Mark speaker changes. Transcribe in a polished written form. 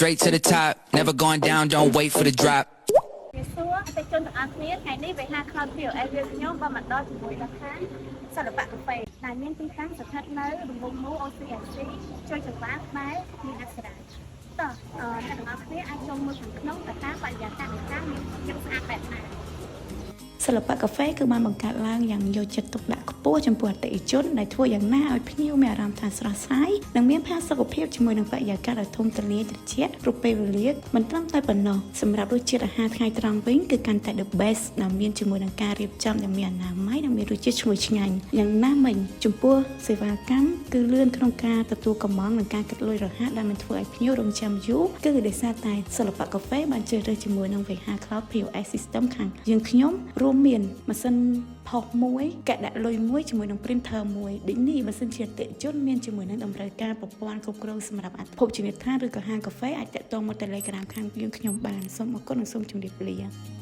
Speaker 1: straight to the top, never going down, don't wait for the drop.
Speaker 2: វាសួរអតិថិជនទាំងអស់គ្នាថ្ងៃនេះ VH Cloud POS យើងខ្ញុំបានមកដល់ជាមួយដល់ខាងសិល្បៈកាហ្វេដែលមានទីតាំងស្ថិតនៅរង្វង់មូល OCSC ជួយចង្វាក់ក្បែរមានអក្សរតោះអ្នកទាំងអស់គ្នាអាចចូលមើលខាងក្នុងទៅតាមបរិយាកាសនៃការមានភាពស្អាតបែបណាសិល្បៈកាហ្វេគឺបានបង្កើតឡើងយ៉ាងយកចិត្តទុកដាក់ខ្ពស់ចំពោះអតិថិជនដែលធ្វើយ៉ាងណាឲ្យភ្ញៀវមានអារម្មណ៍ថាស្រស់ស្រាយនិងមានផាសុកភាពជាមួយនឹងបរិយាកាសដ៏ធំទូលាយត្រជាក់គ្រប់ពេលវេលាមិនត្រឹមតែប៉ុណ្ណោះសម្រាប់រសជាតិអាហារថ្ងៃត្រង់វិញគឺកាន់តែ the best ដែលមានជាមួយនឹងការរៀបចំដែលមានអនាម័យនិងមានរសជាតិឈ្ងុយឆ្ងាញ់យ៉ាងណាមិញចំពោះសេវាកម្មគឺលឿនក្នុងការទទួលកម្មង់និងការគិតលុយរហ័សដែលមិនធ្វើឲ្យភ្ញៀវរង់ចាំយូរគឺដោយសារតែសិល្បៈកាហ្វេបានជ្រើសរើសជាមួយនឹង VH Cloud POS system ខាងយើងខ្ញុំរួមមានម៉ាស៊ីនផុសមួយកាក់ដាក់លុយមួយជាមួយនឹង printer មួយដូចនេះបើសិនជាអតិថិជនមានជាមួយនឹងតម្រូវការប្រព័ន្ធគ្រប់គ្រងសម្រាប់ភោជនីយដ្ឋានឬក៏ហាងកាហ្វេអាចតាក់ទងមក Telegram ខាងយើងខ្ញុំបានសូមអរគុណនិងសូមជម្រាបលា